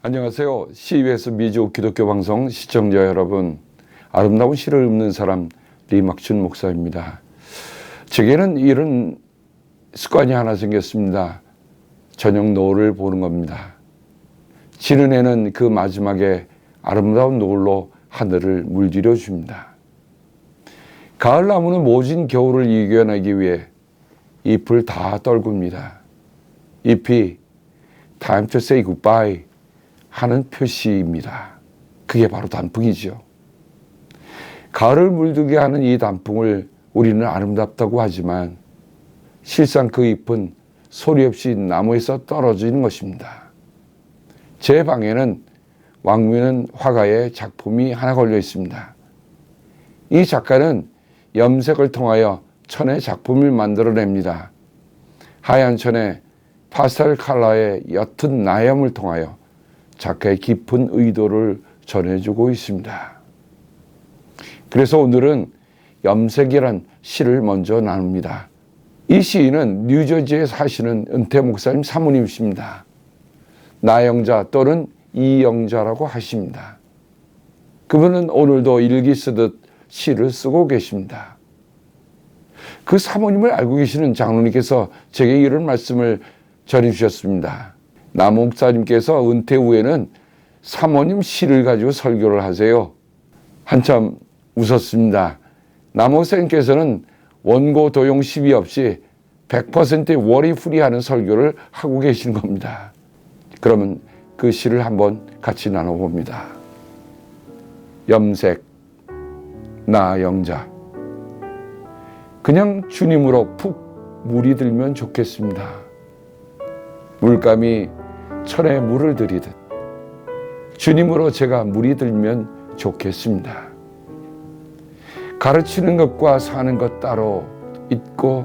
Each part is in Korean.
안녕하세요. CBS 미주 기독교 방송 시청자 여러분, 아름다운 시를 읊는 사람 리막춘 목사입니다. 제게는 이런 습관이 하나 생겼습니다. 저녁 노을을 보는 겁니다. 지는 해는 그 마지막에 아름다운 노을로 하늘을 물들여 줍니다. 가을 나무는 모진 겨울을 이겨내기 위해 잎을 다 떨굽니다. 잎이 time to say goodbye 하는 표시입니다. 그게 바로 단풍이죠. 가을을 물들게 하는 이 단풍을 우리는 아름답다고 하지만 실상 그 잎은 소리 없이 나무에서 떨어지는 것입니다. 제 방에는 왕민은 화가의 작품이 하나 걸려 있습니다. 이 작가는 염색을 통하여 천의 작품을 만들어냅니다. 하얀 천에 파스텔 컬러의 옅은 나염을 통하여 작가의 깊은 의도를 전해주고 있습니다. 그래서 오늘은 염색이란 시를 먼저 나눕니다. 이 시인은 뉴저지에 사시는 은퇴 목사님 사모님이십니다. 나영자 또는 이영자라고 하십니다. 그분은 오늘도 일기 쓰듯 시를 쓰고 계십니다. 그 사모님을 알고 계시는 장로님께서 제게 이런 말씀을 전해주셨습니다. 남 목사님께서 은퇴 후에는 사모님 시를 가지고 설교를 하세요. 한참 웃었습니다. 남 목사님께서는 원고 도용 시비 없이 100% 워리프리하는 설교를 하고 계시는 겁니다. 그러면 그 시를 한번 같이 나눠봅니다. 염색, 나 영자. 그냥 주님으로 푹 물이 들면 좋겠습니다. 물감이 천에 물을 들이듯 주님으로 제가 물이 들면 좋겠습니다. 가르치는 것과 사는 것 따로 있고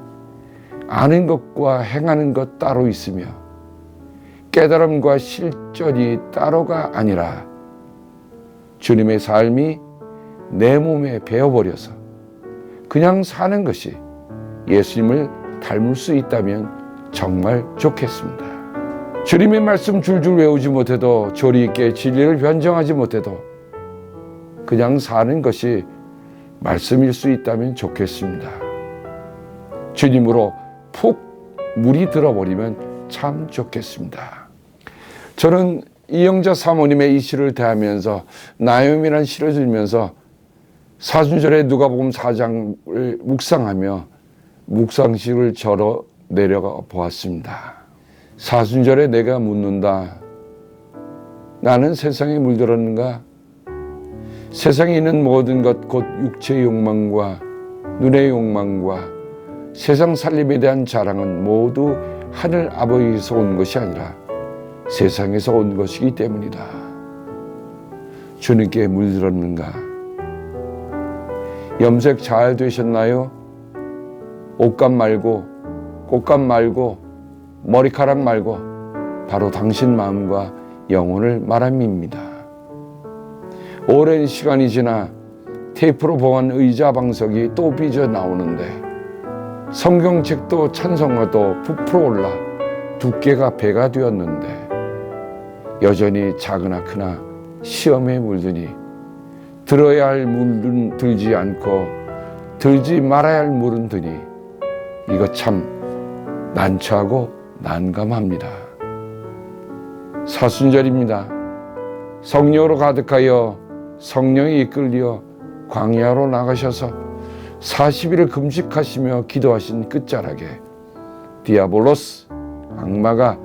아는 것과 행하는 것 따로 있으며 깨달음과 실전이 따로가 아니라 주님의 삶이 내 몸에 배어버려서 그냥 사는 것이 예수님을 닮을 수 있다면 정말 좋겠습니다. 주님의 말씀 줄줄 외우지 못해도 조리 있게 진리를 변정하지 못해도 그냥 사는 것이 말씀일 수 있다면 좋겠습니다. 주님으로 푹 물이 들어버리면 참 좋겠습니다. 저는 이영자 사모님의 이 시를 대하면서 나염이라는 시를 들으면서 사순절에 누가복음 4장을 묵상하며 묵상식을 절어 내려가 보았습니다. 사순절에 내가 묻는다. 나는 세상에 물들었는가? 세상에 있는 모든 것 곧 육체의 욕망과 눈의 욕망과 세상 살림에 대한 자랑은 모두 하늘 아버지에서 온 것이 아니라 세상에서 온 것이기 때문이다. 주님께 물들었는가? 염색 잘 되셨나요? 옷감 말고 꽃감 말고 머리카락 말고 바로 당신 마음과 영혼을 말함입니다. 오랜 시간이 지나 테이프로 봉한 의자 방석이 또 삐져나오는데 성경책도 찬송가도 부풀어 올라 두께가 배가 되었는데 여전히 작으나 크나 시험에 물드니 들어야 할 물은 들지 않고 들지 말아야 할 물은 드니 이거 참 난처하고 난감합니다. 사순절입니다. 성령으로 가득하여 성령이 이끌려 광야로 나가셔서 40일을 금식하시며 기도하신 끝자락에 디아볼로스 악마가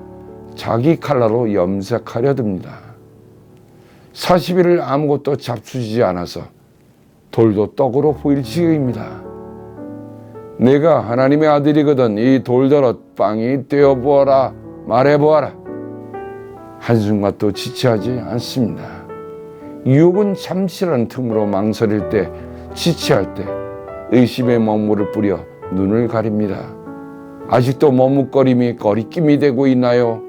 자기 칼라로 염색하려 듭니다. 40일을 아무것도 잡수지 않아서 돌도 떡으로 보일 지경입니다. 내가 하나님의 아들이거든 이 돌더러 빵이 되어보아라 말해보아라. 한순간도 지체하지 않습니다. 유혹은 잠시라는 틈으로 망설일 때 지체할 때 의심의 먹물을 뿌려 눈을 가립니다. 아직도 머뭇거림이 거리낌이 되고 있나요?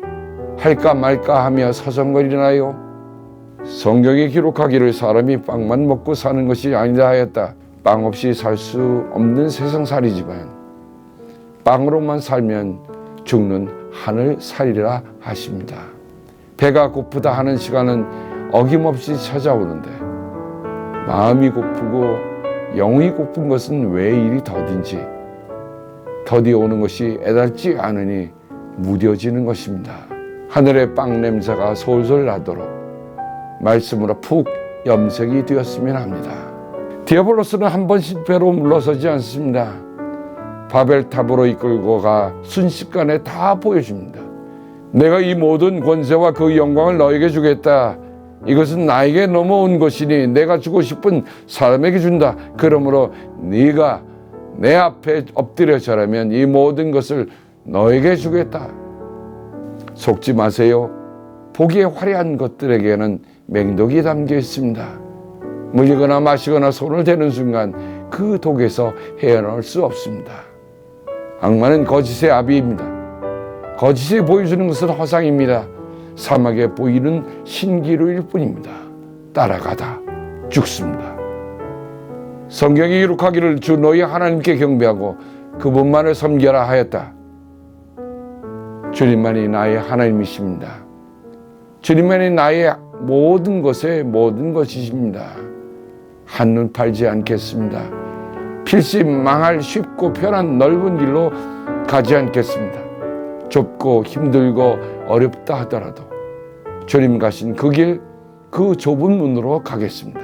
할까 말까 하며 서성거리나요? 성경이 기록하기를 사람이 빵만 먹고 사는 것이 아니다 하였다. 빵 없이 살 수 없는 세상살이지만 빵으로만 살면 죽는 하늘살이라 하십니다. 배가 고프다 하는 시간은 어김없이 찾아오는데 마음이 고프고 영이 고픈 것은 왜 이리 더딘지 더디 오는 것이 애달지 않으니 무뎌지는 것입니다. 하늘의 빵 냄새가 솔솔 나도록 말씀으로 푹 염색이 되었으면 합니다. 디아블로스는 한 번 실패로 물러서지 않습니다. 바벨탑으로 이끌고 가 순식간에 다 보여줍니다. 내가 이 모든 권세와 그 영광을 너에게 주겠다. 이것은 나에게 넘어온 것이니 내가 주고 싶은 사람에게 준다. 그러므로 네가 내 앞에 엎드려 절하면 이 모든 것을 너에게 주겠다. 속지 마세요. 보기에 화려한 것들에게는 맹독이 담겨 있습니다. 물리거나 마시거나 손을 대는 순간 그 독에서 헤어나올 수 없습니다. 악마는 거짓의 아비입니다. 거짓이 보여주는 것은 허상입니다. 사막에 보이는 신기루일 뿐입니다. 따라가다 죽습니다. 성경이 기록하기를 주 너희 하나님께 경배하고 그분만을 섬겨라 하였다. 주님만이 나의 하나님이십니다. 주님만이 나의 모든 것의 모든 것이십니다. 한눈 팔지 않겠습니다. 필시 망할 쉽고 편한 넓은 길로 가지 않겠습니다. 좁고 힘들고 어렵다 하더라도 주님 가신 그 길, 그 좁은 문으로 가겠습니다.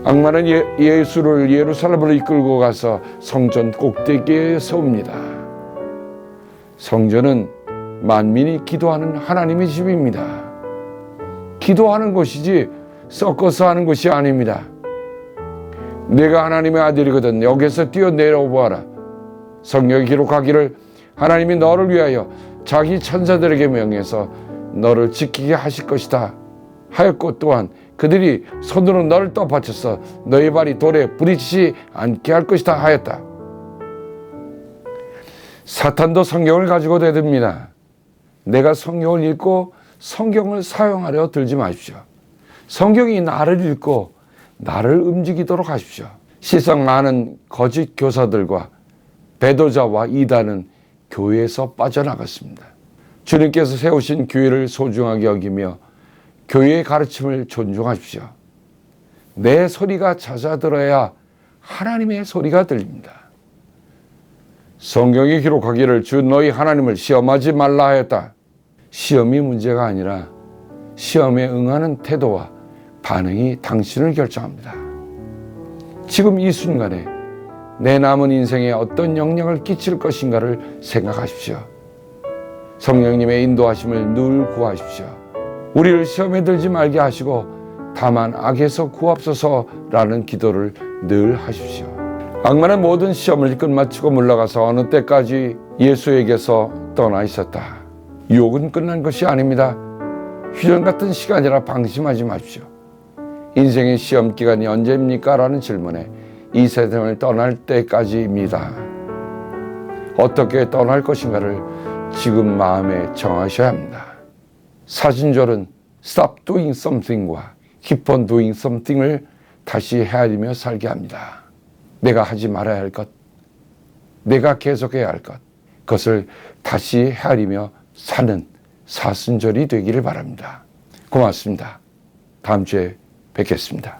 악마는 예수를 예루살렘으로 이끌고 가서 성전 꼭대기에 세웁니다. 성전은 만민이 기도하는 하나님의 집입니다. 기도하는 곳이지 섞어서 하는 것이 아닙니다. 내가 하나님의 아들이거든 여기서 뛰어내려 보아라. 성경이 기록하기를 하나님이 너를 위하여 자기 천사들에게 명해서 너를 지키게 하실 것이다 하였고 또한 그들이 손으로 너를 떠받쳐서 너의 발이 돌에 부딪히지 않게 할 것이다 하였다. 사탄도 성경을 가지고 대듭니다. 내가 성경을 읽고 성경을 사용하려 들지 마십시오. 성경이 나를 읽고 나를 움직이도록 하십시오. 시성 많은 거짓 교사들과 배도자와 이단은 교회에서 빠져나갔습니다. 주님께서 세우신 교회를 소중하게 여기며 교회의 가르침을 존중하십시오. 내 소리가 잦아들어야 하나님의 소리가 들립니다. 성경이 기록하기를 주 너희 하나님을 시험하지 말라 하였다. 시험이 문제가 아니라 시험에 응하는 태도와 반응이 당신을 결정합니다. 지금 이 순간에 내 남은 인생에 어떤 영향을 끼칠 것인가를 생각하십시오. 성령님의 인도하심을 늘 구하십시오. 우리를 시험에 들지 말게 하시고 다만 악에서 구하옵소서라는 기도를 늘 하십시오. 악마는 모든 시험을 끝마치고 물러가서 어느 때까지 예수에게서 떠나 있었다. 유혹은 끝난 것이 아닙니다. 휴전 같은 시간이라 방심하지 마십시오. 인생의 시험 기간이 언제입니까? 라는 질문에 이 세상을 떠날 때까지입니다. 어떻게 떠날 것인가를 지금 마음에 정하셔야 합니다. 사순절은 stop doing something과 keep on doing something을 다시 헤아리며 살게 합니다. 내가 하지 말아야 할 것, 내가 계속해야 할 것, 그것을 다시 헤아리며 사는 사순절이 되기를 바랍니다. 고맙습니다. 다음 주에 뵙겠습니다.